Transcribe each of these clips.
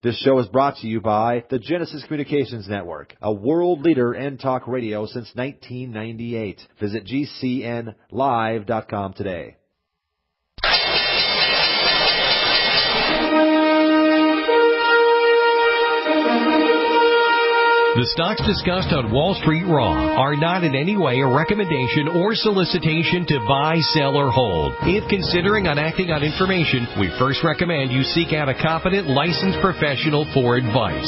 This show is brought to you by the Genesis Communications Network, a world leader in talk radio since 1998. Visit GCNlive.com today. The stocks discussed on Wall Street Raw are not in any way a recommendation or solicitation to buy, sell, or hold. If considering on acting on information, we first recommend you seek out a competent, licensed professional for advice.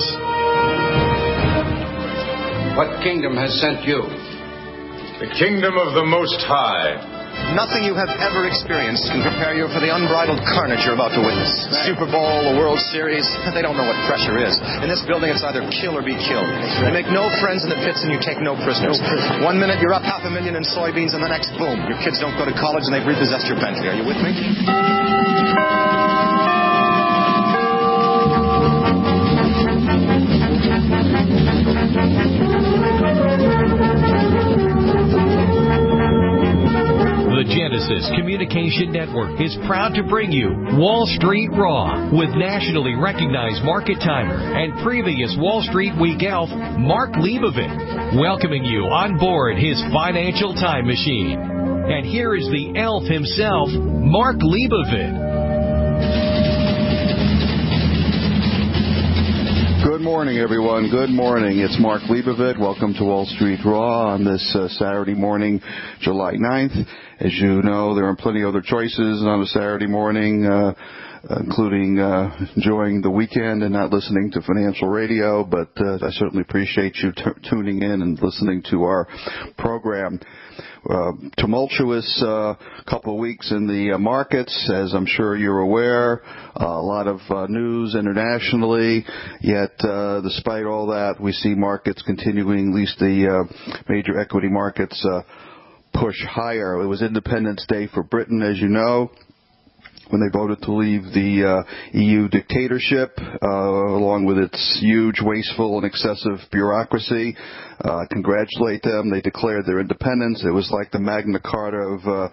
What kingdom has sent you? The kingdom of the Most High. Nothing you have ever experienced can prepare you for the unbridled carnage you're about to witness. Super Bowl, the World Series, they don't know what pressure is. In this building, it's either kill or be killed. They make no friends in the pits and you take no prisoners. 1 minute, you're up $500,000 in soybeans, and the next, boom, your kids don't go to college and they've repossessed your Bentley. Are you with me? The Genesis Communication Network is proud to bring you Wall Street Raw with nationally recognized market timer and previous Wall Street Week elf, Mark Leibovit, welcoming you on board his financial time machine. And here is the elf himself, Mark Leibovit. Good morning, everyone. Good morning. It's Mark Leibovit. Welcome to Wall Street Raw on this Saturday morning, July 9th. As you know, there are plenty of other choices on a Saturday morning, including enjoying the weekend and not listening to financial radio, but I certainly appreciate you tuning in and listening to our program. Tumultuous couple of weeks in the markets, as I'm sure you're aware. A lot of news internationally, yet despite all that, we see markets continuing, at least the major equity markets, push higher. It was Independence Day for Britain, as you know, when they voted to leave the EU dictatorship, along with its huge, wasteful, and excessive bureaucracy. Congratulate them. They declared their independence. It was like the Magna Carta of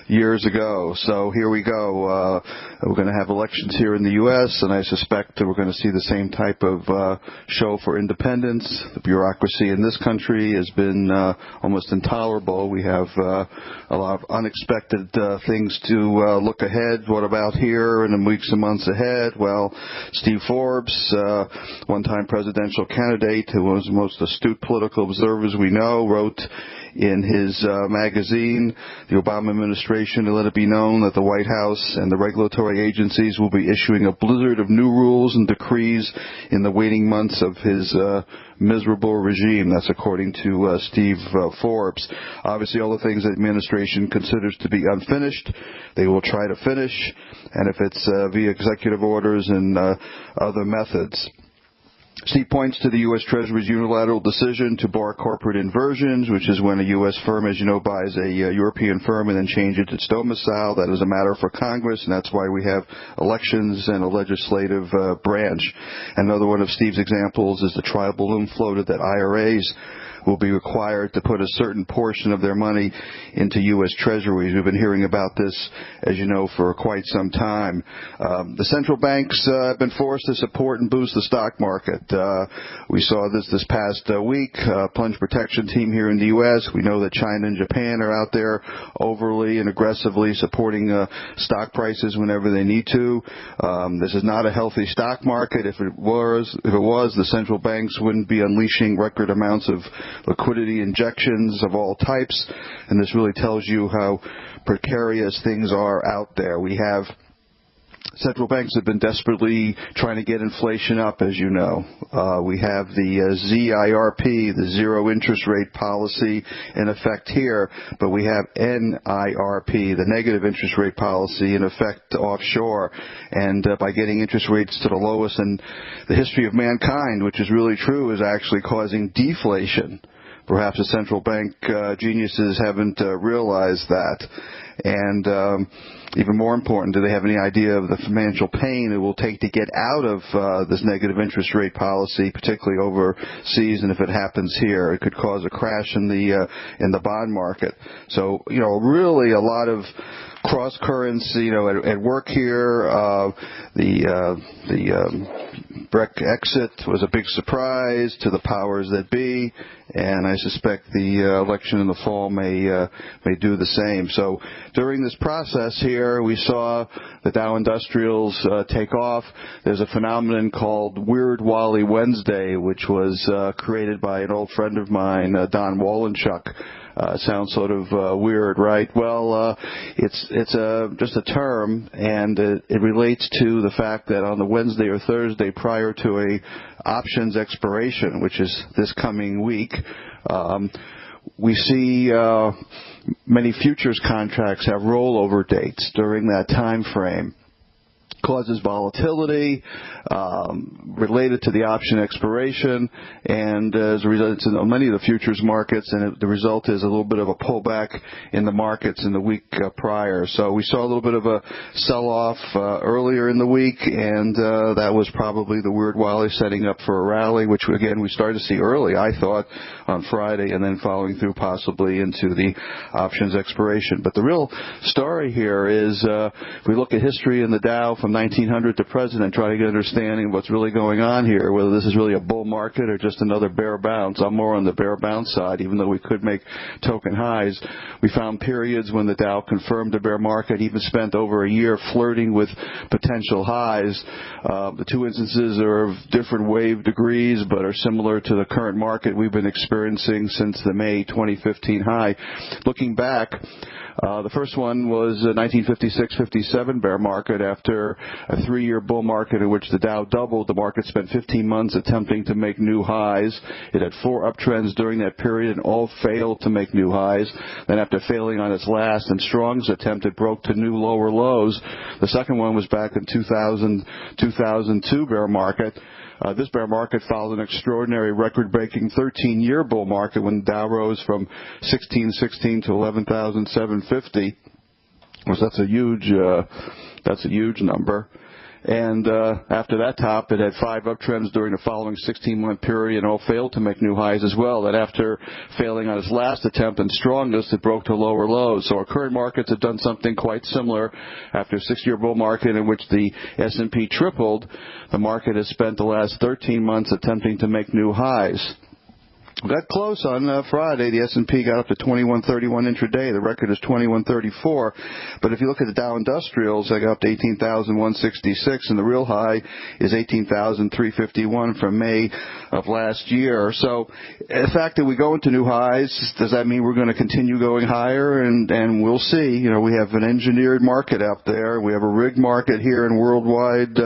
years ago. So here we go. We're going to have elections here in the U.S., and I suspect we're going to see the same type of show for independence. The bureaucracy in this country has been almost intolerable. We have a lot of unexpected things to look ahead. What about here in the weeks and months ahead? Well, Steve Forbes, one-time presidential candidate who was the most astute political observers we know, wrote in his magazine, the Obama administration, to let it be known that the White House and the regulatory agencies will be issuing a blizzard of new rules and decrees in the waiting months of his miserable regime. That's according to Steve Forbes. Obviously, all the things that the administration considers to be unfinished, they will try to finish, and if it's via executive orders and other methods. Steve points to the U.S. Treasury's unilateral decision to bar corporate inversions, which is when a U.S. firm, as you know, buys a European firm and then changes its domicile. That is a matter for Congress, and that's why we have elections and a legislative branch. Another one of Steve's examples is the trial balloon floated that IRAs will be required to put a certain portion of their money into U.S. Treasuries. We've been hearing about this, as you know, for quite some time. The central banks have been forced to support and boost the stock market. We saw this past week. Plunge protection team here in the U.S. We know that China and Japan are out there overly and aggressively supporting stock prices whenever they need to. This is not a healthy stock market. If it was, the central banks wouldn't be unleashing record amounts of liquidity injections of all types, and this really tells you how precarious things are out there. We have central banks have been desperately trying to get inflation up, as you know. We have the ZIRP, the zero interest rate policy, in effect here, but we have NIRP, the negative interest rate policy, in effect offshore. And by getting interest rates to the lowest in the history of mankind, which is really true, is actually causing deflation. Perhaps the central bank geniuses haven't realized that. And even more important, do they have any idea of the financial pain it will take to get out of this negative interest rate policy, particularly overseas? And if it happens here, it could cause a crash in the bond market. So, really a lot of cross currents, at work here. The exit was a big surprise to the powers that be, and I suspect the election in the fall may do the same. So during this process here, we saw the Dow Industrials take off. There's a phenomenon called Weird Wally Wednesday, which was created by an old friend of mine, Don Wallenchuk. Sounds sort of weird, right? Well, it's just a term, and it relates to the fact that on the Wednesday or Thursday prior to a options expiration, which is this coming week, we see many futures contracts have rollover dates during that time frame. Causes volatility related to the option expiration, and as a result, it's in many of the futures markets, and the result is a little bit of a pullback in the markets in the week prior. So we saw a little bit of a sell-off earlier in the week, and that was probably the Weird Wally setting up for a rally, which, again, we started to see early, I thought, on Friday, and then following through possibly into the options expiration. But the real story here is if we look at history in the Dow from 1900 to present and try to get an understanding of what's really going on here, whether this is really a bull market or just another bear bounce. I'm more on the bear bounce side, even though we could make token highs. We found periods when the Dow confirmed a bear market, even spent over a year flirting with potential highs. The two instances are of different wave degrees, but are similar to the current market we've been experiencing since the May 2015 high. Looking back, the first one was a 1956-57 bear market after a 3-year bull market in which the Dow doubled. The market spent 15 months attempting to make new highs. It had 4 uptrends during that period and all failed to make new highs. Then after failing on its last and strongest attempt, it broke to new lower lows. The second one was back in 2002 bear market. This bear market followed an extraordinary record-breaking 13-year bull market when the Dow rose from 1616 to 11,750. That's a huge number. And after that top, it had 5 uptrends during the following 16-month period and all failed to make new highs as well. Then after failing on its last attempt and strongest, it broke to lower lows. So our current markets have done something quite similar. After a 6-year bull market in which the S&P tripled, the market has spent the last 13 months attempting to make new highs. We got close on Friday. The S&P got up to 2131 intraday. The record is 2134. But if you look at the Dow Industrials, they got up to 18,166, and the real high is 18,351 from May of last year. So the fact that we go into new highs, does that mean we're going to continue going higher? And we'll see. You know, we have an engineered market out there. We have a rigged market here in worldwide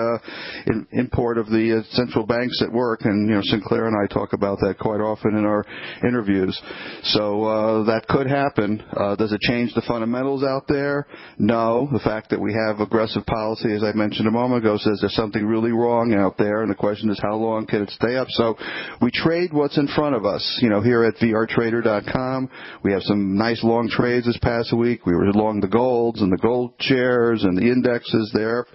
import of the central banks at work. And, you know, Sinclair and I talk about that quite often in our interviews. So that could happen. Does it change the fundamentals out there? No. The fact that we have aggressive policy, as I mentioned a moment ago, says there's something really wrong out there, and the question is how long can it stay up? So we trade what's in front of us. You know, here at vrtrader.com, we have some nice long trades this past week. We were along the golds and the gold shares and the indexes there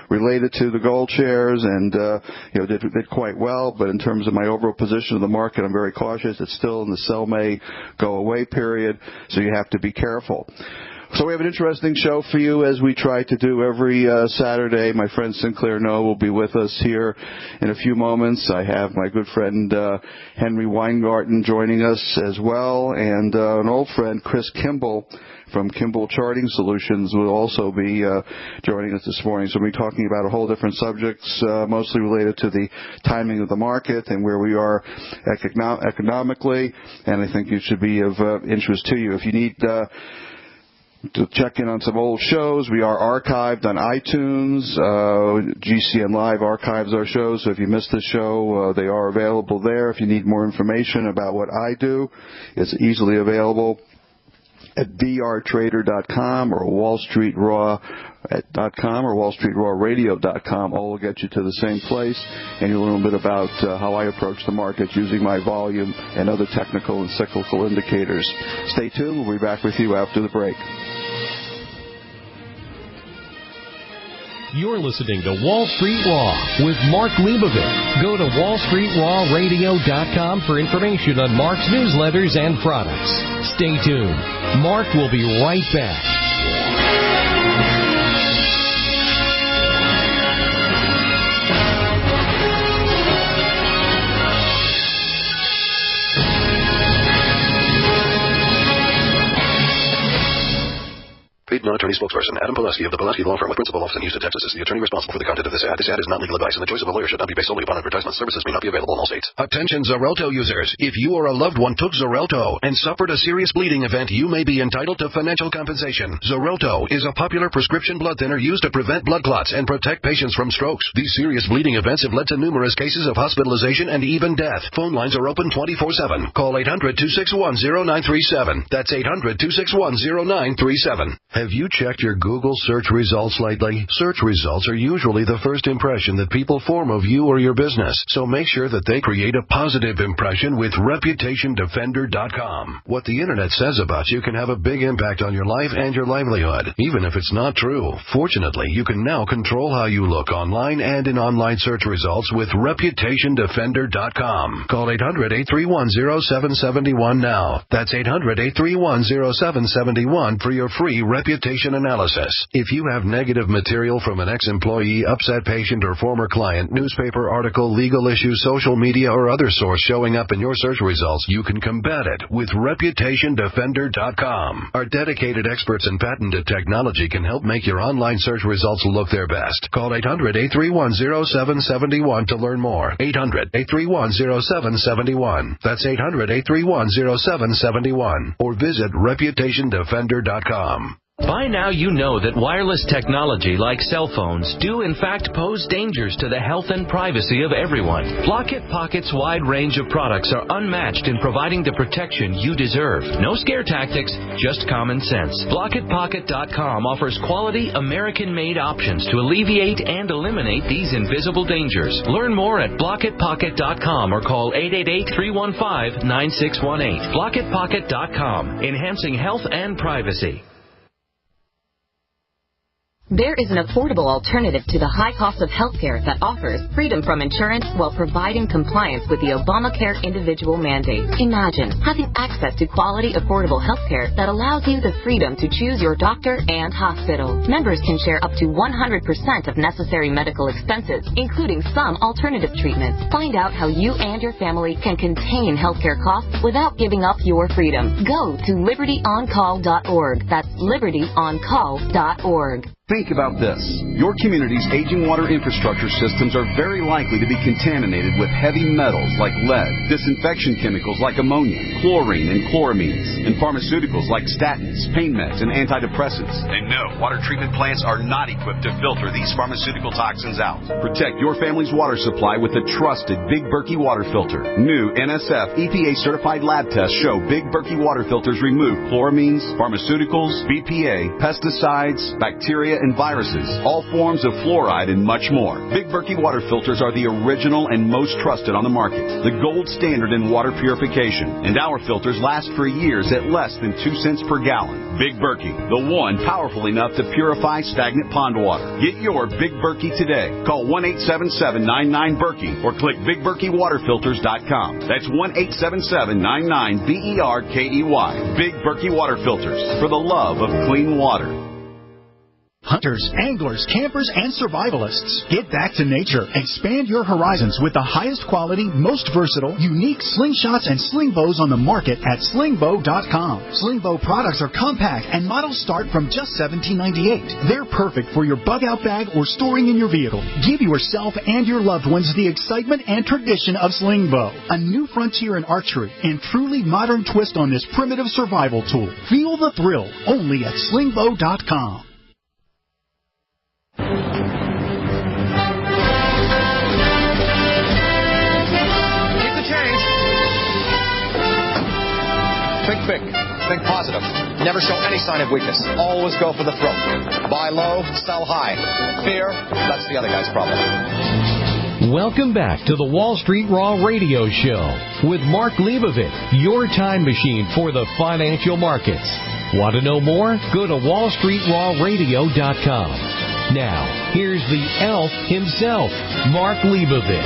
related to the gold shares, and did quite well. But in terms of my overall position of the market, I'm very cautious. It's still in the sell may go away period, so you have to be careful. So we have an interesting show for you, as we try to do every Saturday. My friend Sinclair Noe will be with us here in a few moments. I have my good friend Henry Weingarten joining us as well, and an old friend, Chris Kimble, from Kimble Charting Solutions, will also be joining us this morning. So we'll be talking about a whole different subjects, mostly related to the timing of the market and where we are economically, and I think it should be of interest to you. If you need to check in on some old shows, we are archived on iTunes. GCN Live archives our shows, so if you missed the show, they are available there. If you need more information about what I do, it's easily available at vrtrader.com or WallStreetRaw.com or WallStreetRawRadio.com. All will get you to the same place, and you'll learn a bit about how I approach the market using my volume and other technical and cyclical indicators. Stay tuned. We'll be back with you after the break. You're listening to Wall Street Raw with Mark Leibovit. Go to WallStreetRawRadio.com for information on Mark's newsletters and products. Stay tuned. Mark will be right back. non-attorney spokesperson. Adam Pulaski of the Pulaski Law Firm with principal office in Houston, Texas is the attorney responsible for the content of this ad. This ad is not legal advice, and the choice of a lawyer should not be based solely upon advertisement. Services may not be available in all states. Attention Xarelto users. If you or a loved one took Xarelto and suffered a serious bleeding event, you may be entitled to financial compensation. Xarelto is a popular prescription blood thinner used to prevent blood clots and protect patients from strokes. These serious bleeding events have led to numerous cases of hospitalization and even death. Phone lines are open 24/7. Call 800-261-0937. That's 800-261-0937. Have you checked your Google search results lately? Search results are usually the first impression that people form of you or your business, so make sure that they create a positive impression with ReputationDefender.com. What the internet says about you can have a big impact on your life and your livelihood, even if it's not true. Fortunately, you can now control how you look online and in online search results with ReputationDefender.com. Call 800-831-0771 now. That's 800-831-0771 for your free reputation analysis. If you have negative material from an ex-employee, upset patient, or former client, newspaper article, legal issue, social media, or other source showing up in your search results, you can combat it with ReputationDefender.com. Our dedicated experts in patented technology can help make your online search results look their best. Call 800-831-0771 to learn more. 800-831-0771. That's 800-831-0771. Or visit ReputationDefender.com. By now you know that wireless technology like cell phones do in fact pose dangers to the health and privacy of everyone. Blockit Pocket's wide range of products are unmatched in providing the protection you deserve. No scare tactics, just common sense. BlockitPocket.com offers quality American-made options to alleviate and eliminate these invisible dangers. Learn more at BlockitPocket.com or call 888-315-9618. BlockitPocket.com, enhancing health and privacy. There is an affordable alternative to the high cost of healthcare that offers freedom from insurance while providing compliance with the Obamacare individual mandate. Imagine having access to quality, affordable healthcare that allows you the freedom to choose your doctor and hospital. Members can share up to 100% of necessary medical expenses, including some alternative treatments. Find out how you and your family can contain healthcare costs without giving up your freedom. Go to libertyoncall.org. That's libertyoncall.org. Think about this. Your community's aging water infrastructure systems are very likely to be contaminated with heavy metals like lead, disinfection chemicals like ammonia, chlorine and chloramines, and pharmaceuticals like statins, pain meds, and antidepressants. And no, water treatment plants are not equipped to filter these pharmaceutical toxins out. Protect your family's water supply with a trusted Big Berkey water filter. New NSF EPA-certified lab tests show Big Berkey water filters remove chloramines, pharmaceuticals, BPA, pesticides, bacteria, and viruses, all forms of fluoride, and much more. Big Berkey water filters are the original and most trusted on the market, the gold standard in water purification, and our filters last for years at less than 2 cents per gallon. Big Berkey, the one powerful enough to purify stagnant pond water. Get your Big Berkey today. Call 1-877-99-BERKEY or click BigBerkeyWaterFilters.com. That's 1-877-99-BERKEY. Big Berkey Water Filters, for the love of clean water. Hunters, anglers, campers, and survivalists. Get back to nature. Expand your horizons with the highest quality, most versatile, unique slingshots and sling bows on the market at slingbow.com. Slingbow products are compact and models start from just $17.98. They're perfect for your bug-out bag or storing in your vehicle. Give yourself and your loved ones the excitement and tradition of slingbow. A new frontier in archery and truly modern twist on this primitive survival tool. Feel the thrill only at slingbow.com. Think positive. Never show any sign of weakness. Always go for the throat. Buy low, sell high. Fear, that's the other guy's problem. Welcome back to the Wall Street Raw Radio Show with Mark Leibovit, your time machine for the financial markets. Want to know more? Go to WallStreetRawRadio.com. Now, here's the elf himself, Mark Leibovit.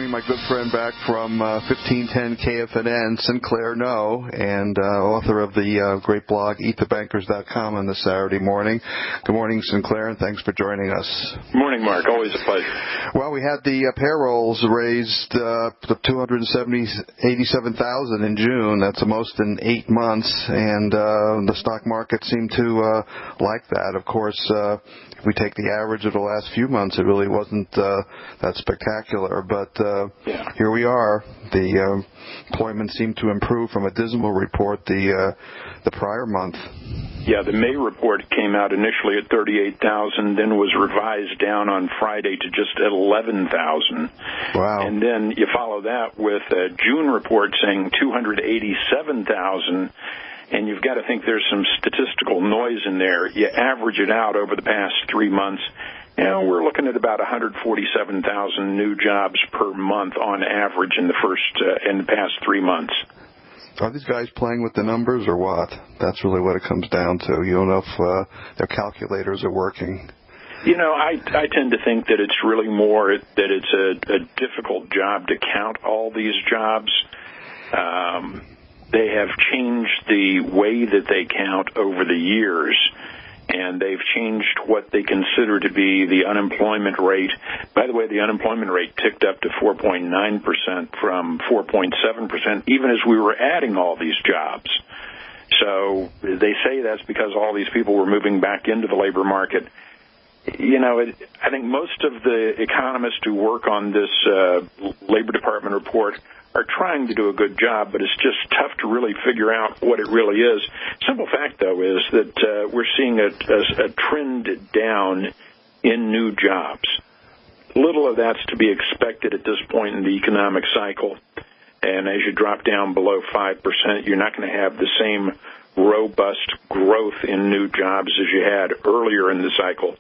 bring my good friend back from 1510 KFNN, Sinclair Noe, and author of the great blog EatTheBankers.com on this Saturday morning. Good morning, Sinclair, and thanks for joining us. Good morning, Mark. Always a pleasure. Well, we had the payrolls raised to 287,000 in June. That's the most in 8 months, and the stock market seemed to like that. Of course, if we take the average of the last few months, it really wasn't that spectacular. But here we are. The employment seemed to improve from a dismal report the prior month. Yeah, the May report came out initially at 38,000, then was revised down on Friday to just 11,000. Wow. And then you follow that with a June report saying 287,000. And you've got to think there's some statistical noise in there. You average it out over the past 3 months, and we're looking at about 147,000 new jobs per month on average in the past 3 months. Are these guys playing with the numbers or what? That's really what it comes down to. You don't know if their calculators are working. You know, I tend to think that it's really more that it's a difficult job to count all these jobs. They have changed the way that they count over the years, and they've changed what they consider to be the unemployment rate. By the way, the unemployment rate ticked up to 4.9% from 4.7%, even as we were adding all these jobs. So they say that's because all these people were moving back into the labor market. You know, I think most of the economists who work on this Labor Department report are trying to do a good job, but it's just tough to really figure out what it really is. Simple fact, though, is that we're seeing a trend down in new jobs. Little of that's to be expected at this point in the economic cycle. And as you drop down below 5%, you're not going to have the same robust growth in new jobs as you had earlier in the cycle.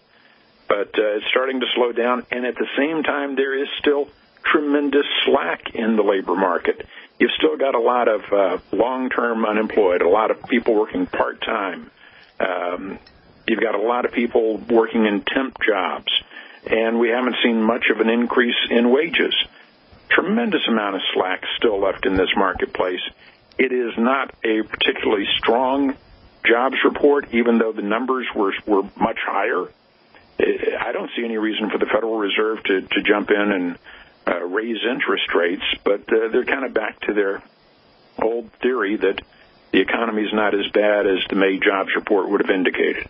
But it's starting to slow down, and at the same time, there is still tremendous slack in the labor market. You've still got a lot of long-term unemployed, a lot of people working part-time. You've got a lot of people working in temp jobs, and we haven't seen much of an increase in wages. Tremendous amount of slack still left in this marketplace. It is not a particularly strong jobs report, even though the numbers were much higher. I don't see any reason for the Federal Reserve to jump in and raise interest rates, but they're kind of back to their old theory that the economy is not as bad as the May jobs report would have indicated.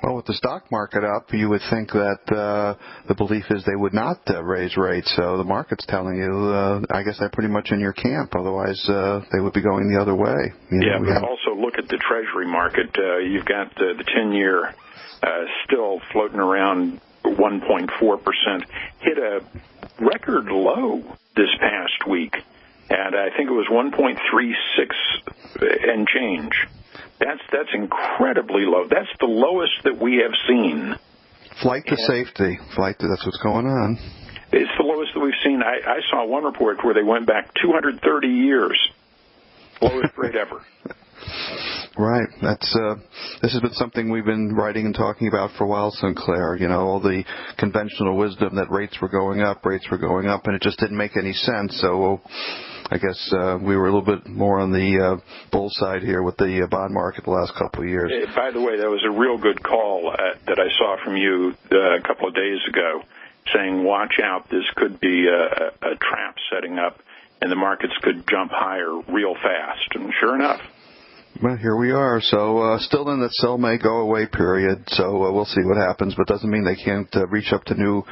Well, with the stock market up, you would think that the belief is they would not raise rates. So the market's telling you, I guess they're pretty much in your camp. Otherwise, they would be going the other way. But also look at the Treasury market. You've got the 10-year still floating around 1.4%. Hit a record low this past week, and I think it was 1.36 and change. That's incredibly low. That's the lowest that we have seen. Flight to safety. That's what's going on. It's the lowest that we've seen. I saw one report where they went back 230 years. Lowest rate ever. Right. This has been something we've been writing and talking about for a while, Sinclair. You know, all the conventional wisdom that rates were going up, and it just didn't make any sense. So I guess we were a little bit more on the bull side here with the bond market the last couple of years. By the way, that was a real good call that I saw from you a couple of days ago, saying, watch out, this could be a trap setting up, and the markets could jump higher real fast. And sure enough. Well, here we are. So still in the sell may go away period. So we'll see what happens, but doesn't mean they can't reach up to new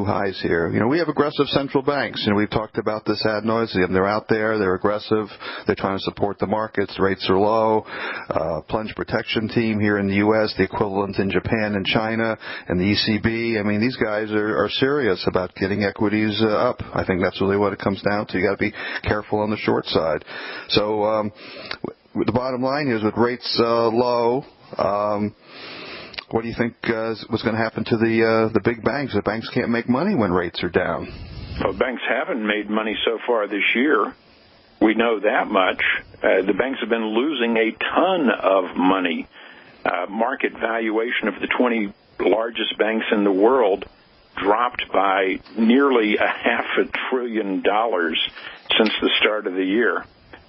highs here. You know, we have aggressive central banks. You know, we've talked about this ad nauseum. They're out there. They're aggressive. They're trying to support the markets. Rates are low. Plunge protection team here in the U.S., the equivalent in Japan and China, and the ECB. I mean, these guys are serious about getting equities up. I think that's really what it comes down to. You got to be careful on the short side. So the bottom line here is with rates low, what do you think was going to happen to the big banks? The banks can't make money when rates are down. Well, banks haven't made money so far this year. We know that much. The banks have been losing a ton of money. Market valuation of the 20 largest banks in the world dropped by nearly $500 billion since the start of the year.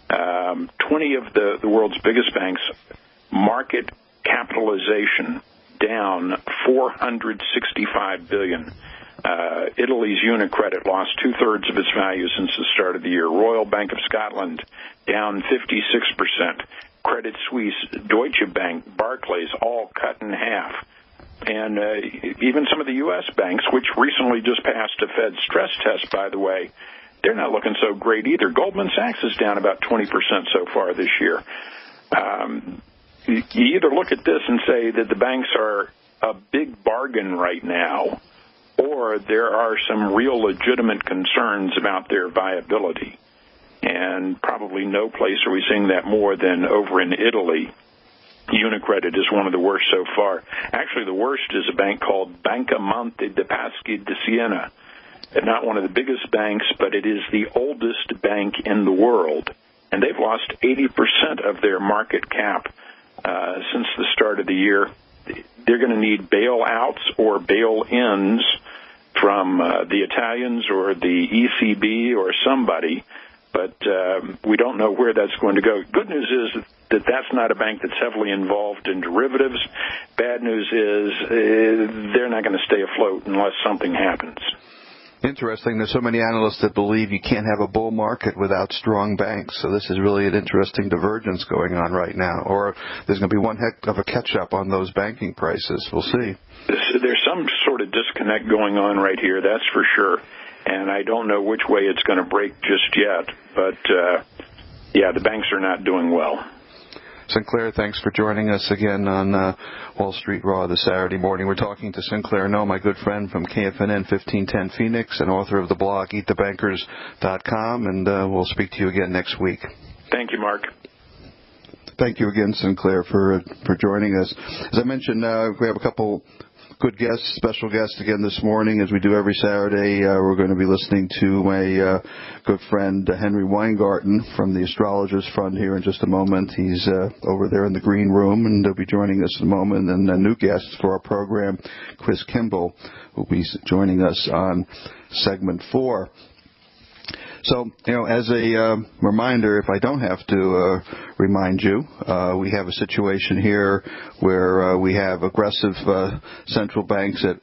20 of the world's biggest banks, market capitalization down $465 billion. Italy's Unicredit lost 2/3 of its value since the start of the year. Royal Bank of Scotland down 56%. Credit Suisse, Deutsche Bank, Barclays all cut in half. And even some of the U.S. banks, which recently just passed a Fed stress test, by the way, they're not looking so great either. Goldman Sachs is down about 20% so far this year. You either look at this and say that the banks are a big bargain right now, or there are some real legitimate concerns about their viability. And probably no place are we seeing that more than over in Italy. Unicredit is one of the worst so far. Actually, the worst is a bank called Banca Monte dei Paschi di Siena. Not one of the biggest banks, but it is the oldest bank in the world. And they've lost 80% of their market cap since the start of the year. They're going to need bailouts or bail-ins from the Italians or the ECB or somebody, but we don't know where that's going to go. Good news is that that's not a bank that's heavily involved in derivatives. Bad news is they're not going to stay afloat unless something happens. Interesting. There's so many analysts that believe you can't have a bull market without strong banks. So this is really an interesting divergence going on right now. Or there's going to be one heck of a catch-up on those banking prices. We'll see. There's some sort of disconnect going on right here, that's for sure. And I don't know which way it's going to break just yet. But, the banks are not doing well. Sinclair, thanks for joining us again on Wall Street Raw this Saturday morning. We're talking to Sinclair Noe, my good friend from KFNN 1510 Phoenix and author of the blog EatTheBankers.com, and we'll speak to you again next week. Thank you, Mark. Thank you again, Sinclair, for joining us. As I mentioned, we have a couple good guests, special guests again this morning, as we do every Saturday. We're going to be listening to my good friend Henry Weingarten from the Astrologers Fund here in just a moment. He's over there in the green room, and he'll be joining us in a moment. And a new guest for our program, Chris Kimble, will be joining us on segment 4. So, as a reminder, if I don't have to remind you, we have a situation here where we have aggressive central banks at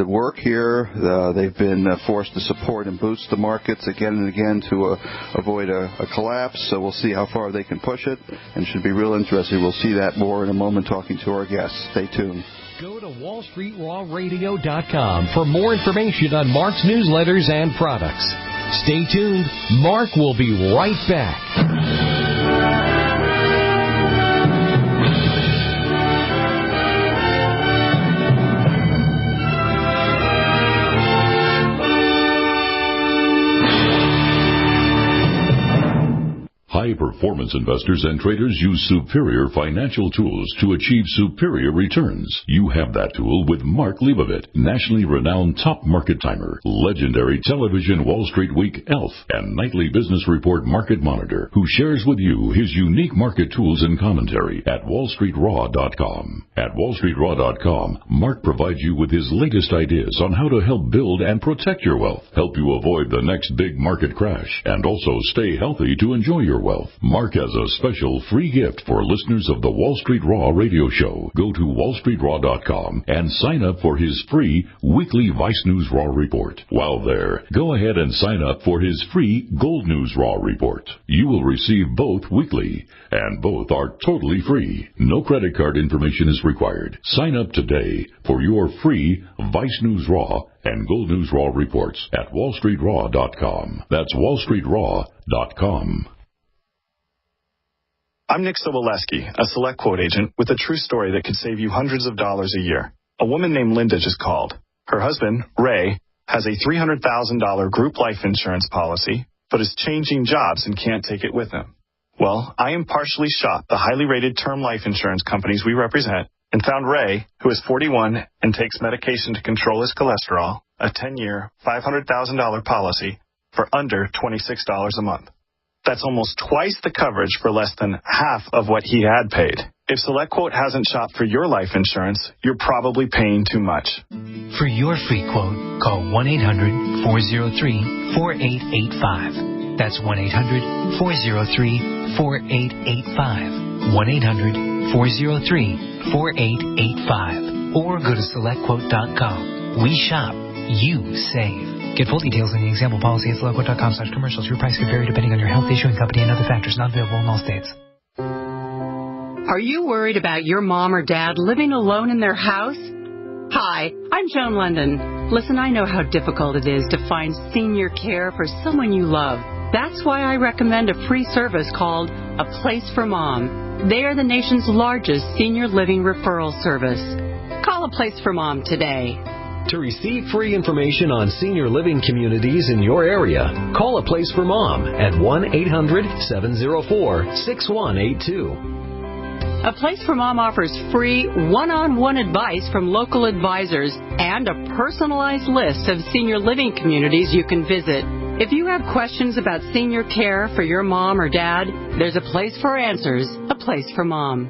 work here. They've been forced to support and boost the markets again and again to avoid a collapse. So we'll see how far they can push it, and it should be real interesting. We'll see that more in a moment talking to our guests. Stay tuned. Go to WallStreetRawRadio.com for more information on Mark's newsletters and products. Stay tuned. Mark will be right back. High-performance investors and traders use superior financial tools to achieve superior returns. You have that tool with Mark Leibovit, nationally renowned top market timer, legendary television Wall Street Week elf, and nightly business report market monitor, who shares with you his unique market tools and commentary at WallStreetRaw.com. At WallStreetRaw.com, Mark provides you with his latest ideas on how to help build and protect your wealth, help you avoid the next big market crash, and also stay healthy to enjoy your wealth. Mark has a special free gift for listeners of the Wall Street Raw radio show. Go to WallStreetRaw.com and sign up for his free weekly Vice News Raw report. While there, go ahead and sign up for his free Gold News Raw report. You will receive both weekly, and both are totally free. No credit card information is required. Sign up today for your free Vice News Raw and Gold News Raw reports at WallStreetRaw.com. That's WallStreetRaw.com. I'm Nick Soboleski, a Select Quote agent with a true story that could save you hundreds of dollars a year. A woman named Linda just called. Her husband, Ray, has a $300,000 group life insurance policy, but is changing jobs and can't take it with him. Well, I impartially shopped the highly rated term life insurance companies we represent and found Ray, who is 41 and takes medication to control his cholesterol, a 10-year, $500,000 policy for under $26 a month. That's almost twice the coverage for less than half of what he had paid. If SelectQuote hasn't shopped for your life insurance, you're probably paying too much. For your free quote, call 1-800-403-4885. That's 1-800-403-4885. 1-800-403-4885. Or go to SelectQuote.com. We shop. You save. Get full details on the example policy at SelectQuote.com/commercials. Your price could vary depending on your health, issuing company, and other factors. Not available in all states. Are you worried about your mom or dad living alone in their house? Hi, I'm Joan London. Listen, I know how difficult it is to find senior care for someone you love. That's why I recommend a free service called A Place for Mom. They are the nation's largest senior living referral service. Call A Place for Mom today. To receive free information on senior living communities in your area, call A Place for Mom at 1-800-704-6182. A Place for Mom offers free one-on-one advice from local advisors and a personalized list of senior living communities you can visit. If you have questions about senior care for your mom or dad, there's a place for answers, A Place for Mom.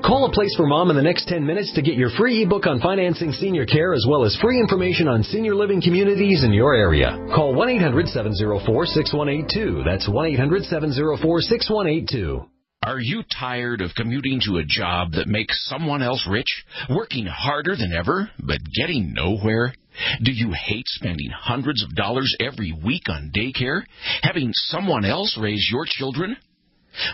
Call A Place for Mom in the next 10 minutes to get your free ebook on financing senior care as well as free information on senior living communities in your area. Call 1-800-704-6182. That's 1-800-704-6182. Are you tired of commuting to a job that makes someone else rich, working harder than ever, but getting nowhere? Do you hate spending hundreds of dollars every week on daycare, having someone else raise your children?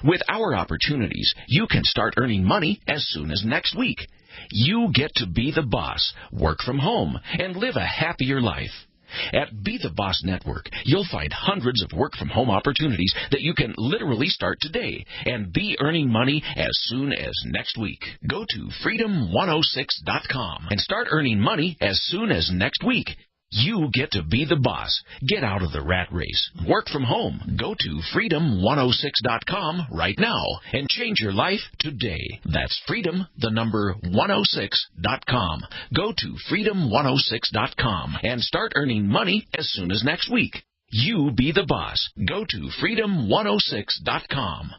With our opportunities, you can start earning money as soon as next week. You get to be the boss, work from home, and live a happier life. At Be the Boss Network, you'll find hundreds of work-from-home opportunities that you can literally start today and be earning money as soon as next week. Go to freedom106.com and start earning money as soon as next week. You get to be the boss. Get out of the rat race. Work from home. Go to freedom106.com right now and change your life today. That's freedom106.com. Go to freedom106.com and start earning money as soon as next week. You be the boss. Go to freedom106.com.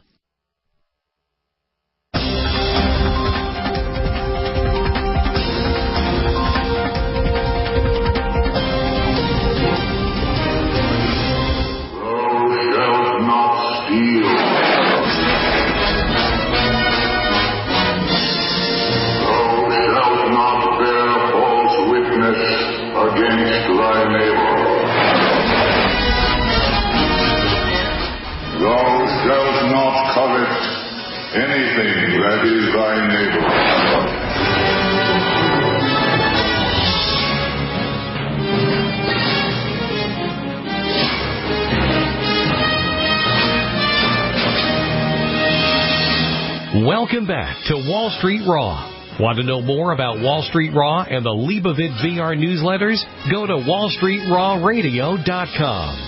Against thy neighbor. Thou shalt not covet anything that is thy neighbor. Welcome back to Wall Street Raw. Want to know more about Wall Street Raw and the Leibovit VR newsletters? Go to WallStreetRawRadio.com.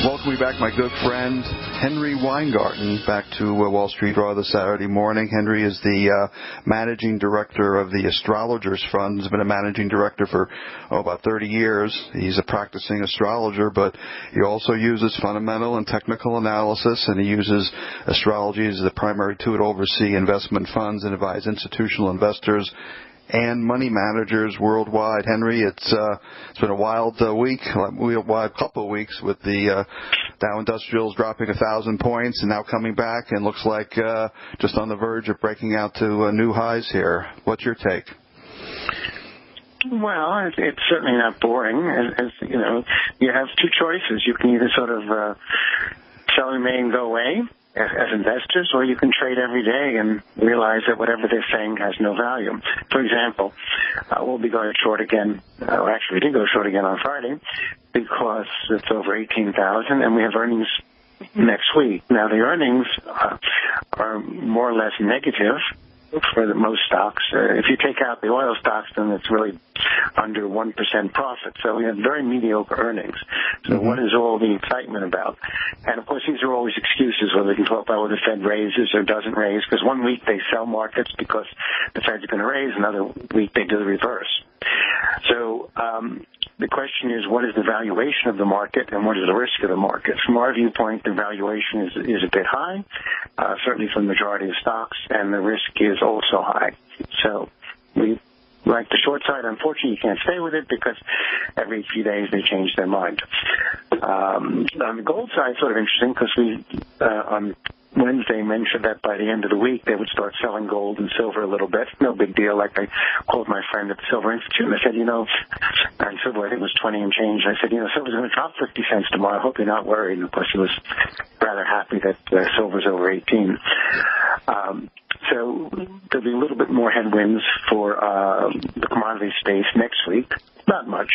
Welcome back, my good friend Henry Weingarten, back to Wall Street Raw this Saturday morning. Henry is the managing director of the Astrologers Fund. He's been a managing director for about 30 years. He's a practicing astrologer, but he also uses fundamental and technical analysis, and he uses astrology as the primary tool to oversee investment funds and advise institutional investors and money managers worldwide. Henry, it's been a wild week, wild couple of weeks with the Dow Industrials dropping 1,000 points and now coming back and looks like just on the verge of breaking out to new highs here. What's your take? Well, it's certainly not boring. As you know, you have two choices. You can either sort of sell, remain, go away as investors, or you can trade every day and realize that whatever they're saying has no value. For example, we'll be going short again, or actually we did go short again on Friday because it's over 18,000 and we have earnings next week. Now the earnings are more or less negative for the most stocks. If you take out the oil stocks, then it's really under 1% profit. So we have very mediocre earnings. So what is all the excitement about? And, of course, these are always excuses, whether we can talk about whether the Fed raises or doesn't raise, because one week they sell markets because the Fed's going to raise, another week they do the reverse. So the question is, what is the valuation of the market and what is the risk of the market? From our viewpoint, the valuation is a bit high, certainly for the majority of stocks, and the risk is also high. So we like the short side. Unfortunately, you can't stay with it because every few days they change their mind. On the gold side, it's sort of interesting because we on Wednesday mentioned that by the end of the week they would start selling gold and silver a little bit. No big deal. Like I called my friend at the Silver Institute and I said, and silver I think was 20 and change. I said, silver's going to drop 50 cents tomorrow. I hope you're not worried. And of course he was rather happy that silver's over 18. So there'll be a little bit more headwinds for the commodity space next week. Not much.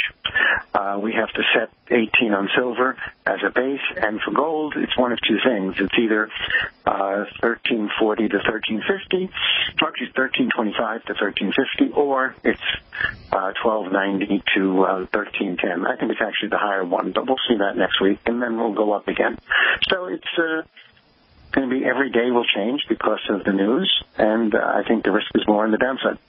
We have to set 18 on silver as a base, and for gold, it's one of two things. It's either 1340 to 1350, actually 1325 to 1350, or it's 1290 to 1310. I think it's actually the higher one, but we'll see that next week, and then we'll go up again. So it's going to be every day will change because of the news, and I think the risk is more on the downside.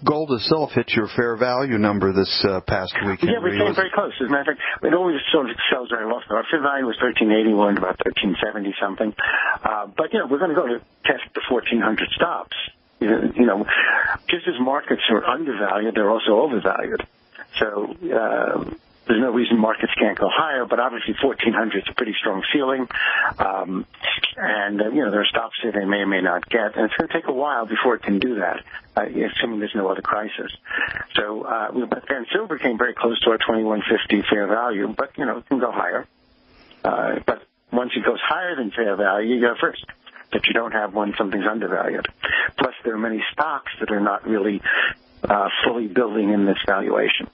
Gold itself hit your fair value number this past weekend. Yeah, we came very close. As a matter of fact, it always sort of sells very low. Our fair value was 1380, we're about 1370 something. But we're going to go to test the 1400 stops. Just as markets are undervalued, they're also overvalued. So there's no reason markets can't go higher, but obviously 1400 is a pretty strong ceiling. And there are stops that they may or may not get, and it's going to take a while before it can do that, assuming there's no other crisis. So, but then silver came very close to our 2150 fair value, but, it can go higher. But once it goes higher than fair value, you go first. But you don't have when something's undervalued. Plus, there are many stocks that are not really fully building in this valuation.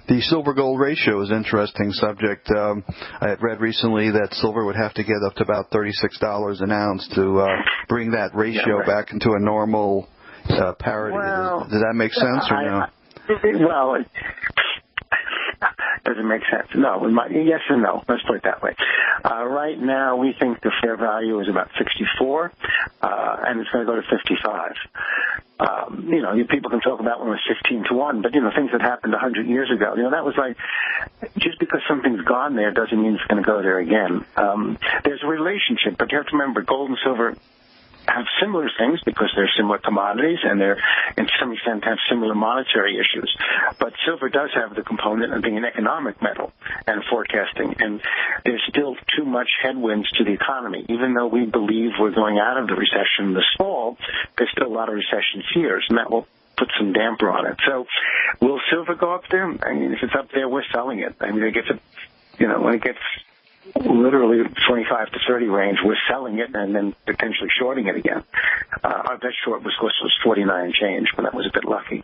The silver-gold ratio is an interesting subject. I had read recently that silver would have to get up to about $36 an ounce to bring that ratio back into a normal parity. Well, does that make sense or no? Well, does it make sense? No. Yes and no. Let's put it that way. Right now, we think the fair value is about 64, and it's going to go to 55. People can talk about when it was 15 to 1, but, things that happened 100 years ago, that was like, just because something's gone there doesn't mean it's going to go there again. There's a relationship, but you have to remember gold and silver have similar things because they're similar commodities and they're, in some extent, have similar monetary issues. But silver does have the component of being an economic metal and forecasting. And there's still too much headwinds to the economy. Even though we believe we're going out of the recession this fall, there's still a lot of recession fears, and that will put some damper on it. So will silver go up there? I mean, if it's up there, we're selling it. I mean, when it gets literally 25 to 30 range, we're selling it and then potentially shorting it again. Our best short was 49 and change, but that was a bit lucky.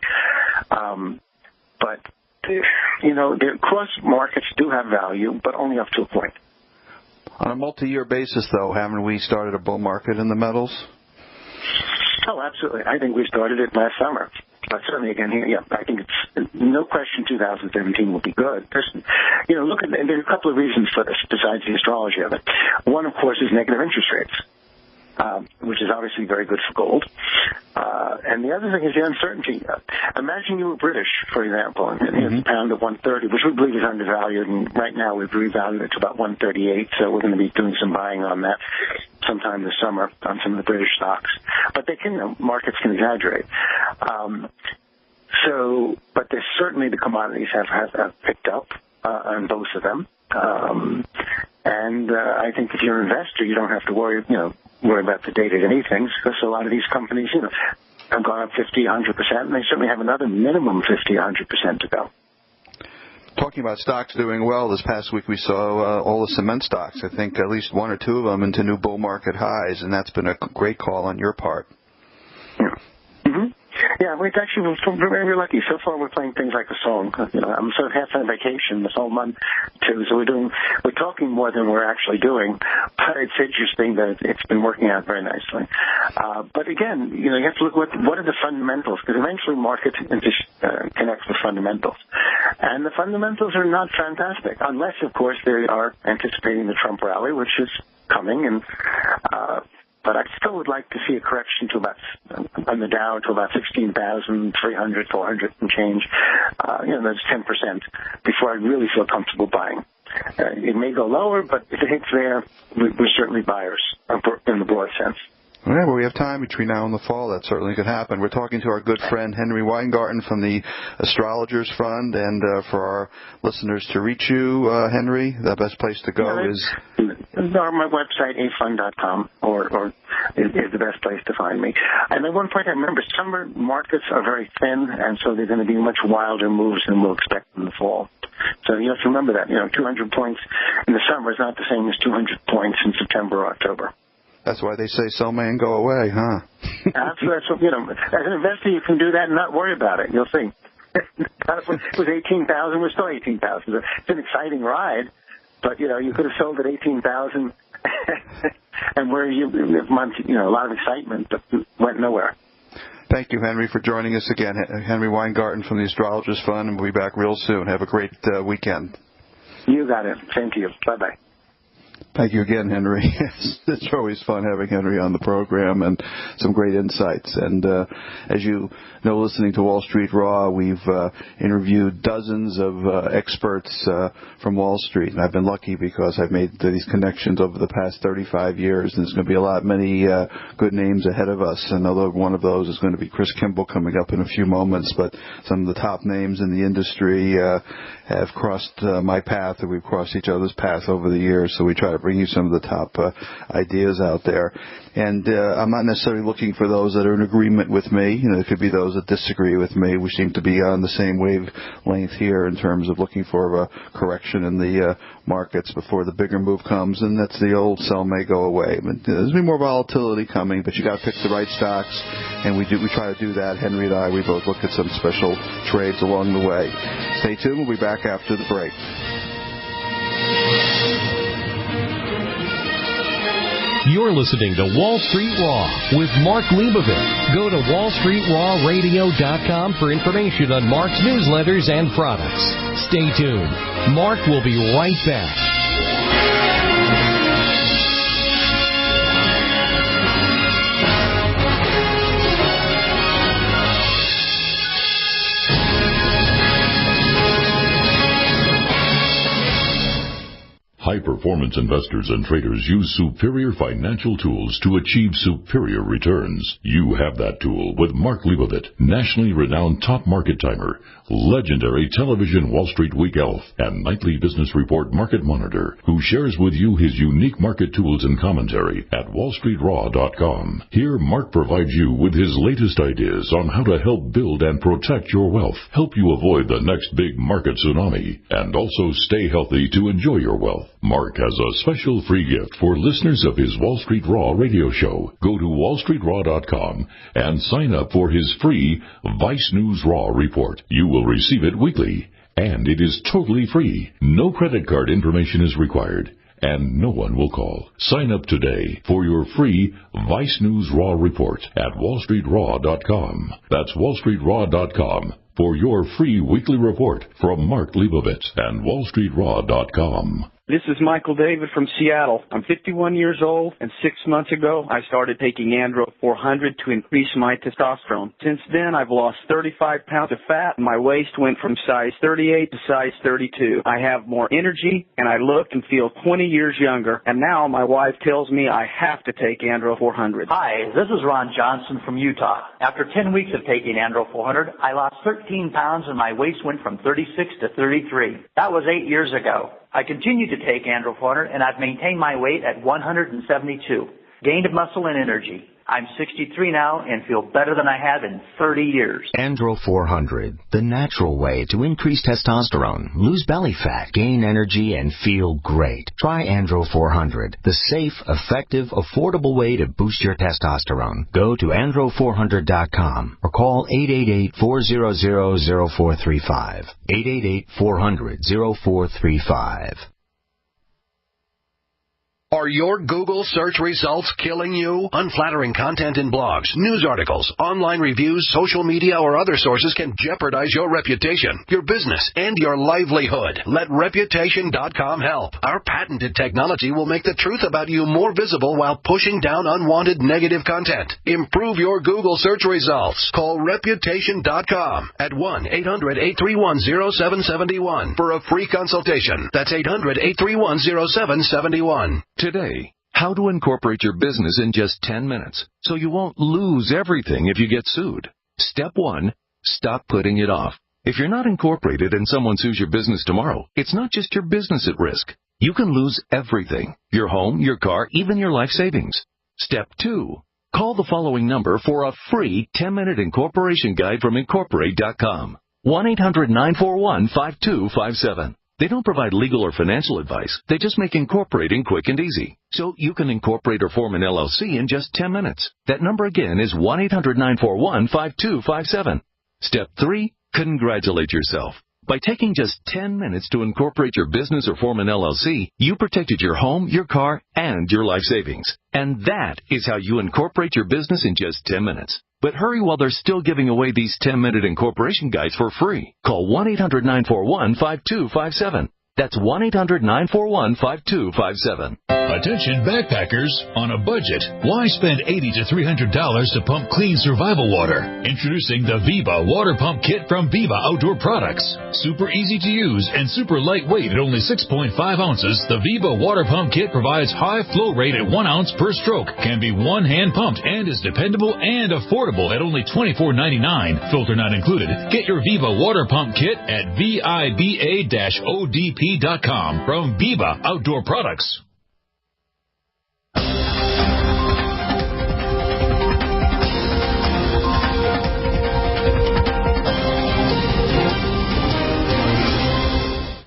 But the cross markets do have value, but only up to a point. On a multi-year basis, though, haven't we started a bull market in the metals? Oh, absolutely. I think we started it last summer. Certainly, again, I think it's no question 2017 will be good. There's a couple of reasons for this besides the astrology of it. One, of course, is negative interest rates, which is obviously very good for gold. And the other thing is the uncertainty. Imagine you were British, for example, and you have the pound at 130, which we believe is undervalued, and right now we've revalued it to about 138, so we're going to be doing some buying on that sometime this summer on some of the British stocks. But markets can exaggerate. But there's certainly the commodities have picked up on both of them. And I think if you're an investor, you don't have to worry about the day-to-day things, because a lot of these companies, have gone up 50, 100%, and they certainly have another minimum 50, 100% to go. Talking about stocks doing well, this past week we saw all the cement stocks. I think at least one or two of them into new bull market highs, and that's been a great call on your part. Yeah. Mm-hmm. Yeah, we're very lucky. So far, we're playing things like a song. I'm sort of half on vacation this whole month too, so we're talking more than we're actually doing. But it's interesting that it's been working out very nicely. But again, you have to look what are the fundamentals, because eventually markets connect with fundamentals, and the fundamentals are not fantastic, unless of course they are anticipating the Trump rally, which is coming, and But I still would like to see a correction to about, on the Dow, to about 16,300, 400 and change. That's 10% before I'd really feel comfortable buying. It may go lower, but if it hits there, we're certainly buyers in the broad sense. Yeah, well, we have time between now and the fall. That certainly could happen. We're talking to our good friend Henry Weingarten from the Astrologers Fund, and for our listeners to reach you, Henry, the best place to go is... My website, afund.com, or is the best place to find me. And at one point, I remember summer markets are very thin, and so they're going to be much wilder moves than we'll expect in the fall. So you have to remember that. 200 points in the summer is not the same as 200 points in September or October. That's why they say sell May and go away, huh? That's what, as an investor, you can do that and not worry about it. You'll see. It was 18,000. We're still 18,000. It's an exciting ride, but you could have sold at 18,000, and where a lot of excitement, but went nowhere. Thank you, Henry, for joining us again. Henry Weingarten from the Astrologers Fund, and we'll be back real soon. Have a great weekend. You got it. Same to you. Bye-bye. Thank you again, Henry. It's always fun having Henry on the program and some great insights. And as you know, listening to Wall Street Raw, we've interviewed dozens of experts from Wall Street. And I've been lucky because I've made these connections over the past 35 years. And there's going to be many good names ahead of us. Another one of those is going to be Chris Kimble coming up in a few moments. But some of the top names in the industry have crossed my path, or we've crossed each other's path over the years. So we try to bring you some of the top ideas out there. And I'm not necessarily looking for those that are in agreement with me. There could be those that disagree with me. We seem to be on the same wavelength here in terms of looking for a correction in the markets before the bigger move comes, and that's the old sell May go away. But there's going to be more volatility coming, but you got to pick the right stocks, and we try to do that. Henry and I, we both look at some special trades along the way. Stay tuned. We'll be back after the break. You're listening to Wall Street Raw with Mark Leibovit. Go to WallStreetRawRadio.com for information on Mark's newsletters and products. Stay tuned. Mark will be right back. High-performance investors and traders use superior financial tools to achieve superior returns. You have that tool with Mark Leibovit, nationally renowned top market timer, legendary television Wall Street Week elf, and nightly business report market monitor, who shares with you his unique market tools and commentary at WallStreetRaw.com. Here, Mark provides you with his latest ideas on how to help build and protect your wealth, help you avoid the next big market tsunami, and also stay healthy to enjoy your wealth. Mark has a special free gift for listeners of his Wall Street Raw radio show. Go to WallStreetRaw.com and sign up for his free Vice News Raw report. You will receive it weekly, and it is totally free. No credit card information is required, and no one will call. Sign up today for your free Vice News Raw report at WallStreetRaw.com. That's WallStreetRaw.com for your free weekly report from Mark Leibovit and WallStreetRaw.com. This is Michael David from Seattle. I'm 51 years old, and 6 months ago, I started taking Andro 400 to increase my testosterone. Since then, I've lost 35 pounds of fat, and my waist went from size 38 to size 32. I have more energy, and I look and feel 20 years younger, and now my wife tells me I have to take Andro 400. Hi, this is Ron Johnson from Utah. After 10 weeks of taking Andro 400, I lost 13 pounds, and my waist went from 36 to 33. That was 8 years ago. I continue to take Andro 400, and I've maintained my weight at 172. Gained muscle and energy. I'm 63 now and feel better than I have in 30 years. Andro 400, the natural way to increase testosterone, lose belly fat, gain energy, and feel great. Try Andro 400, the safe, effective, affordable way to boost your testosterone. Go to andro400.com or call 888-400-0435. 888-400-0435. Are your Google search results killing you? Unflattering content in blogs, news articles, online reviews, social media, or other sources can jeopardize your reputation, your business, and your livelihood. Let Reputation.com help. Our patented technology will make the truth about you more visible while pushing down unwanted negative content. Improve your Google search results. Call Reputation.com at 1-800-831-0771 for a free consultation. That's 800-831-0771. Today, how to incorporate your business in just 10 minutes so you won't lose everything if you get sued. Step 1, stop putting it off. If you're not incorporated and someone sues your business tomorrow, it's not just your business at risk. You can lose everything: your home, your car, even your life savings. Step 2, call the following number for a free 10-minute incorporation guide from Incorporate.com. 1-800-941-5257. They don't provide legal or financial advice. They just make incorporating quick and easy. So you can incorporate or form an LLC in just 10 minutes. That number again is 1-800-941-5257. Step 3, congratulate yourself. By taking just 10 minutes to incorporate your business or form an LLC, you protected your home, your car, and your life savings. And that is how you incorporate your business in just 10 minutes. But hurry while they're still giving away these 10-minute incorporation guides for free. Call 1-800-941-5257. That's 1-800-941-5257. Attention backpackers on a budget. Why spend $80 to $300 to pump clean survival water? Introducing the Viva Water Pump Kit from Viva Outdoor Products. Super easy to use and super lightweight at only 6.5 ounces, the Viva Water Pump Kit provides high flow rate at 1 ounce per stroke, can be one-hand pumped, and is dependable and affordable at only $24.99. Filter not included. Get your Viva Water Pump Kit at VIBA-ODP.com from Viva Outdoor Products.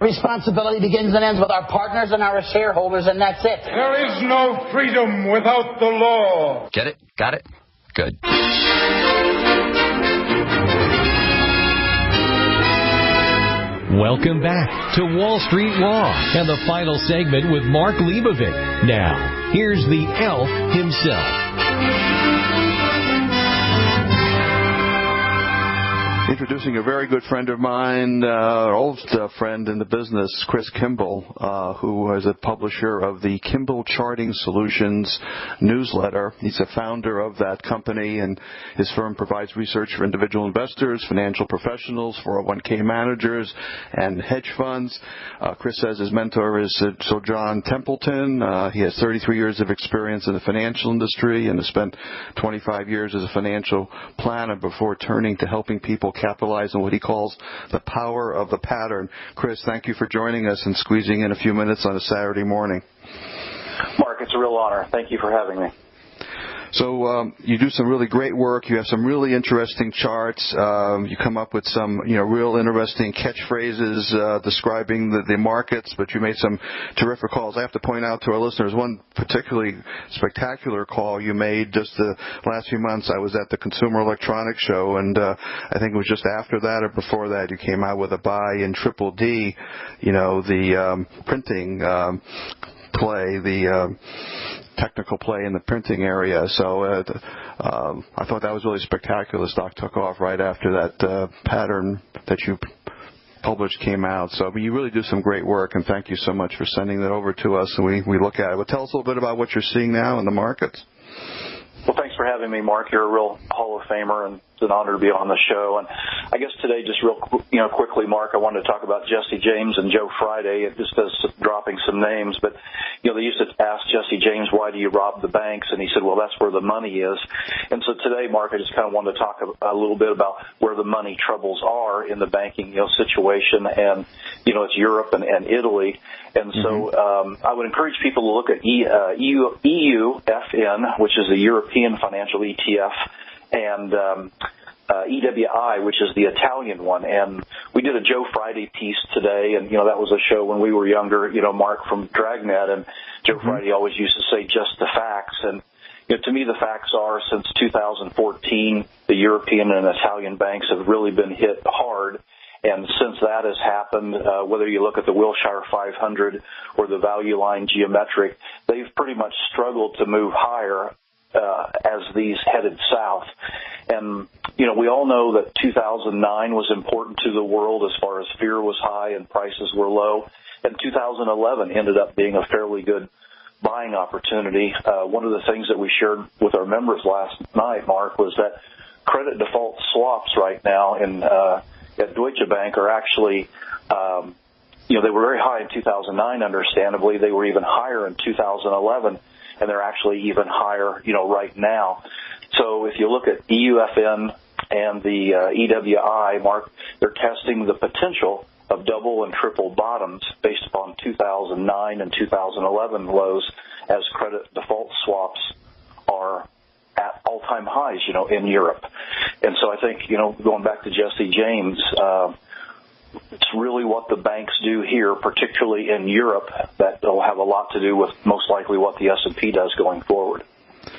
Responsibility begins and ends with our partners and our shareholders, and that's it. There is no freedom without the law. Get it? Got it? Good. Welcome back to Wall Street Raw and the final segment with Mark Leibovit. Now, here's the elf himself. Introducing a very good friend of mine, old friend in the business, Chris Kimble, who is a publisher of the Kimble Charting Solutions newsletter. He's a founder of that company, and his firm provides research for individual investors, financial professionals, 401k managers, and hedge funds. Chris says his mentor is Sir John Templeton. He has 33 years of experience in the financial industry and has spent 25 years as a financial planner before turning to helping people capitalize on what he calls the power of the pattern. Chris, thank you for joining us and squeezing in a few minutes on a Saturday morning. Mark, it's a real honor. Thank you for having me. So you do some really great work. You have some really interesting charts. You come up with some, real interesting catchphrases describing the markets, but you made some terrific calls. I have to point out to our listeners one particularly spectacular call you made just the last few months. I was at the Consumer Electronics Show, and I think it was just after that or before that you came out with a buy in Triple D, the printing play, the technical play in the printing area. So I thought that was really spectacular. The stock took off right after that pattern that you published came out. So you really do some great work, and thank you so much for sending that over to us, and we look at it. Well, tell us a little bit about what you're seeing now in the markets. Well, thanks for having me, Mark. You're a real Hall of Famer, and it's an honor to be on the show. And I guess today, just real quickly, Mark, I wanted to talk about Jesse James and Joe Friday. It just is dropping some names, but they used to ask Jesse James, why do you rob the banks? And he said, well, that's where the money is. And so today, Mark, I just kind of wanted to talk a little bit about where the money troubles are in the banking situation, and it's Europe and Italy. And so I would encourage people to look at EUFN, which is the European Financial ETF, and EWI, which is the Italian one. And we did a Joe Friday piece today, and, that was a show when we were younger, Mark, from Dragnet, and Joe Friday always used to say just the facts. And, to me, the facts are since 2014, the European and Italian banks have really been hit hard. And since that has happened, whether you look at the Wilshire 500 or the Value Line Geometric, they've pretty much struggled to move higher as these headed south. And, we all know that 2009 was important to the world as far as fear was high and prices were low. And 2011 ended up being a fairly good buying opportunity. One of the things that we shared with our members last night, Mark, was that credit default swaps right now at Deutsche Bank are actually, they were very high in 2009, understandably. They were even higher in 2011, and they're actually even higher, right now. So if you look at EUFN and the EWI, Mark, they're testing the potential of double and triple bottoms based upon 2009 and 2011 lows as credit default swaps are at all-time highs, in Europe. And so I think, going back to Jesse James, it's really what the banks do here, particularly in Europe, that will have a lot to do with most likely what the S&P does going forward.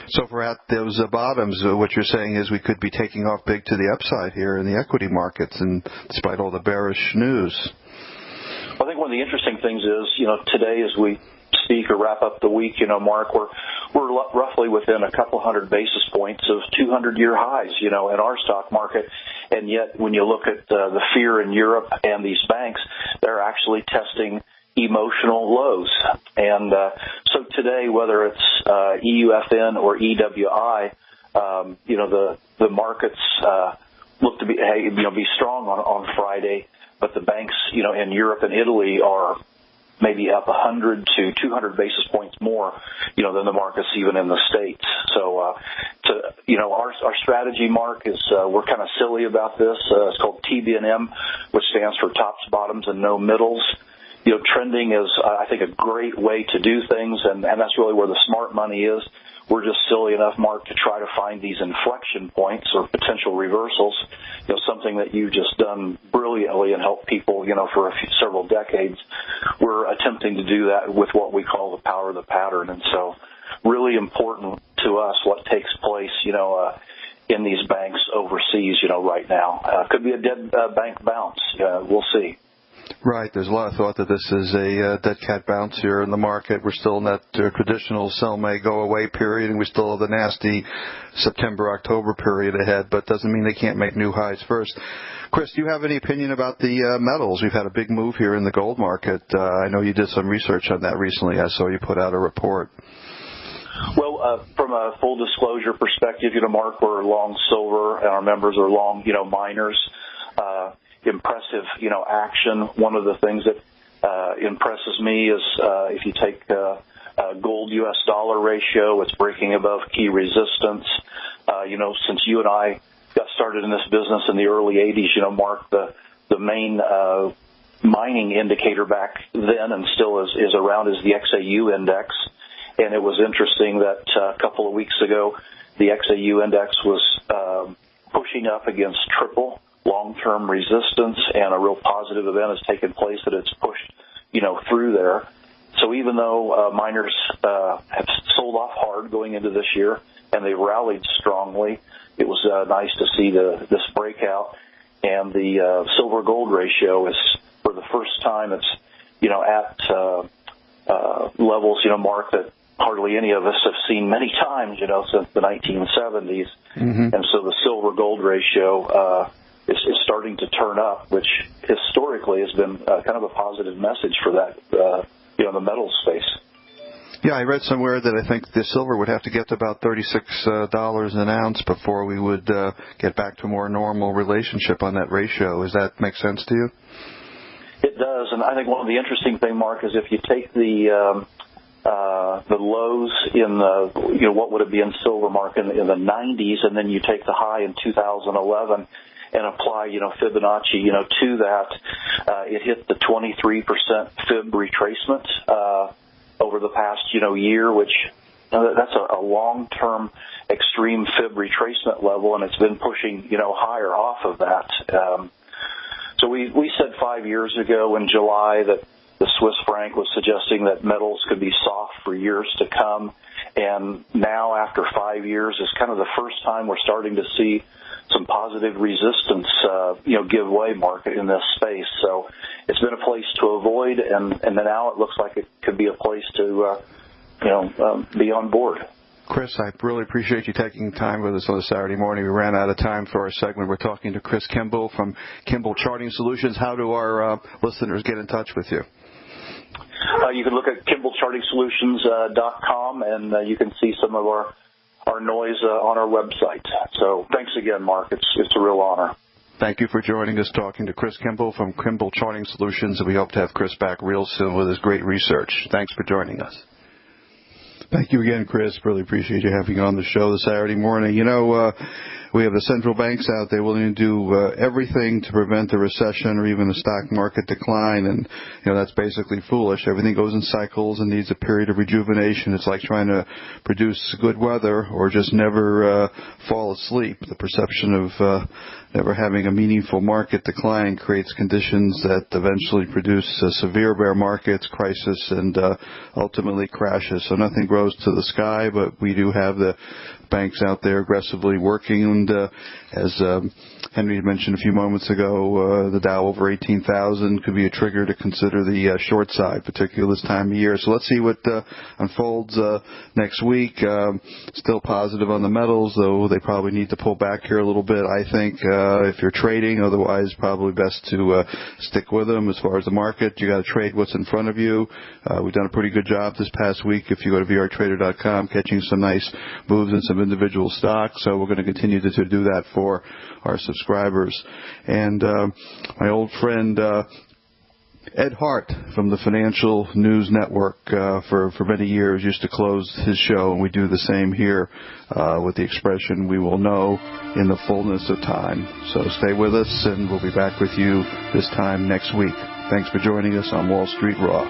So for at those bottoms, what you're saying is we could be taking off big to the upside here in the equity markets, and despite all the bearish news. I think one of the interesting things is, today as we speak or wrap up the week, Mark, we're roughly within a couple hundred basis points of 200-year highs, in our stock market. And yet when you look at the fear in Europe and these banks, they're actually testing emotional lows. And so today, whether it's EUFN or EWI, the markets look to be strong on Friday, but the banks, in Europe and Italy are maybe up 100 to 200 basis points more, than the markets even in the States. So, our strategy, Mark, is we're kind of silly about this. It's called TBNM, which stands for tops, bottoms, and no middles. Trending is, I think, a great way to do things, and that's really where the smart money is. We're just silly enough, Mark, to try to find these inflection points or potential reversals, something that you've just done brilliantly and helped people, for several decades. We're attempting to do that with what we call the power of the pattern. And so really important to us what takes place, in these banks overseas, right now. Could be a dead bank bounce. We'll see. Right. There's a lot of thought that this is a dead cat bounce here in the market. We're still in that traditional sell may go away period, and we still have the nasty September-October period ahead, but doesn't mean they can't make new highs first. Chris, do you have any opinion about the metals? We've had a big move here in the gold market. I know you did some research on that recently. I saw you put out a report. Well, from a full disclosure perspective, Mark, we're long silver, and our members are long, miners. Impressive, action. One of the things that impresses me is if you take gold U.S. dollar ratio, it's breaking above key resistance. Since you and I got started in this business in the early 80s, Mark, the main mining indicator back then and still is around is the XAU index. And it was interesting that a couple of weeks ago, the XAU index was pushing up against triple long-term resistance, and a real positive event has taken place that it's pushed, through there. So even though miners have sold off hard going into this year, and they rallied strongly, it was nice to see this breakout. And the silver-gold ratio is, for the first time, it's, at levels, Mark, that hardly any of us have seen many times, since the 1970s. Mm-hmm. And so the silver-gold ratio is starting to turn up, which historically has been kind of a positive message for that, the metals space. Yeah, I read somewhere that I think the silver would have to get to about $36 an ounce before we would get back to a more normal relationship on that ratio. Does that make sense to you? It does, and I think one of the interesting things, Mark, is if you take the lows in the, what would it be in silver, Mark, in the 90s, and then you take the high in 2011 and apply, Fibonacci, to that, it hit the 23% fib retracement over the past, year, which that's a long-term extreme fib retracement level, and it's been pushing, higher off of that. So we said 5 years ago in July that the Swiss franc was suggesting that metals could be soft for years to come, and now after 5 years is kind of the first time we're starting to see some positive resistance, give way market in this space. So it's been a place to avoid, and then now it looks like it could be a place to, be on board. Chris, I really appreciate you taking time with us on a Saturday morning. We ran out of time for our segment. We're talking to Chris Kimble from Kimble Charting Solutions. How do our listeners get in touch with you? You can look at KimbleChartingSolutions.com, and you can see some of our noise on our website. So thanks again, Mark. It's a real honor. Thank you for joining us, talking to Chris Kimble from Kimble Charting Solutions, and we hope to have Chris back real soon with his great research. Thanks for joining us. Thank you again, Chris. Really appreciate you having on the show this Saturday morning. We have the central banks out there willing to do everything to prevent a recession or even a stock market decline, and that's basically foolish. Everything goes in cycles and needs a period of rejuvenation. It's like trying to produce good weather or just never fall asleep. The perception of never having a meaningful market decline creates conditions that eventually produce severe bear markets, crisis, and ultimately crashes. So nothing grows to the sky, but we do have the banks out there aggressively working, and as Henry had mentioned a few moments ago, the Dow over 18,000 could be a trigger to consider the short side, particularly this time of year. So let's see what unfolds next week. Still positive on the metals, though they probably need to pull back here a little bit, I think, if you're trading. Otherwise, probably best to stick with them. As far as the market, you got to trade what's in front of you. We've done a pretty good job this past week, if you go to vrtrader.com, catching some nice moves in some individual stocks. So we're going to continue to do that for our subscribers. And my old friend Ed Hart from the Financial News Network for many years used to close his show, and we do the same here with the expression, "We will know in the fullness of time." So stay with us, and we'll be back with you this time next week. Thanks for joining us on Wall Street Raw.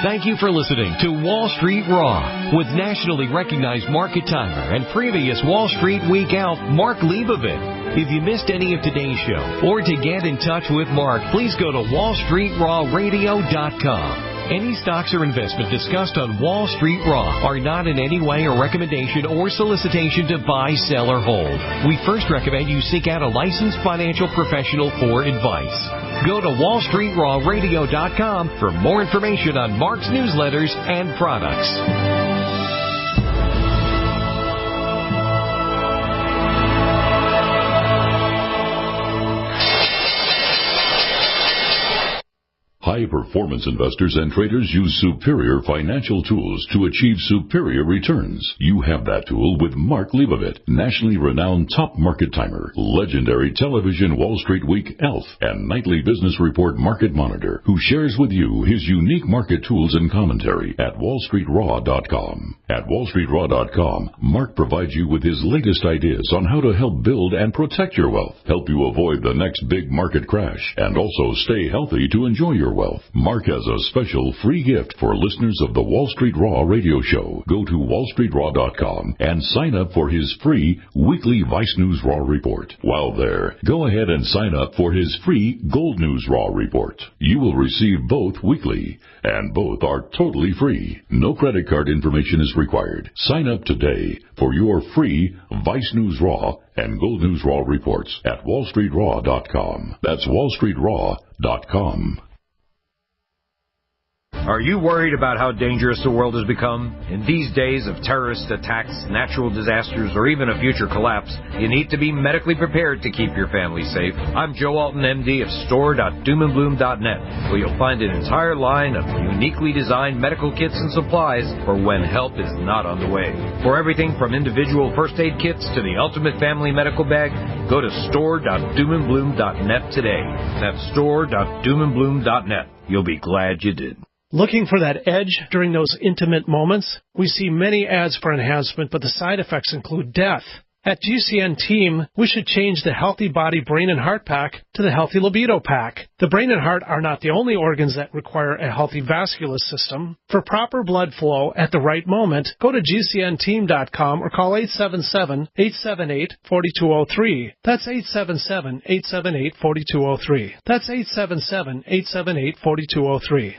Thank you for listening to Wall Street Raw with nationally recognized market timer and previous Wall Street Week Elf, Mark Leibovit. If you missed any of today's show or to get in touch with Mark, please go to WallStreetRawRadio.com. Any stocks or investment discussed on Wall Street Raw are not in any way a recommendation or solicitation to buy, sell, or hold. We first recommend you seek out a licensed financial professional for advice. Go to WallStreetRawRadio.com for more information on Mark's newsletters and products. High-performance investors and traders use superior financial tools to achieve superior returns. You have that tool with Mark Leibovit, nationally renowned top market timer, legendary television Wall Street Week elf, and nightly business report market monitor, who shares with you his unique market tools and commentary at WallStreetRaw.com. At WallStreetRaw.com, Mark provides you with his latest ideas on how to help build and protect your wealth, help you avoid the next big market crash, and also stay healthy to enjoy your wealth. Mark has a special free gift for listeners of the Wall Street Raw radio show. Go to WallStreetRaw.com and sign up for his free weekly Vice News Raw report. While there, go ahead and sign up for his free Gold News Raw report. You will receive both weekly, and both are totally free. No credit card information is required. Sign up today for your free Vice News Raw and Gold News Raw reports at WallStreetRaw.com. That's WallStreetRaw.com. Are you worried about how dangerous the world has become? In these days of terrorist attacks, natural disasters, or even a future collapse, you need to be medically prepared to keep your family safe. I'm Joe Alton, MD of store.doomandbloom.net, where you'll find an entire line of uniquely designed medical kits and supplies for when help is not on the way. For everything from individual first aid kits to the ultimate family medical bag, go to store.doomandbloom.net today. That's store.doomandbloom.net. You'll be glad you did. Looking for that edge during those intimate moments? We see many ads for enhancement, but the side effects include death. At GCN Team, we should change the Healthy Body, Brain, and Heart Pack to the Healthy Libido Pack. The brain and heart are not the only organs that require a healthy vascular system. For proper blood flow at the right moment, go to GCNteam.com or call 877-878-4203. That's 877-878-4203. That's 877-878-4203.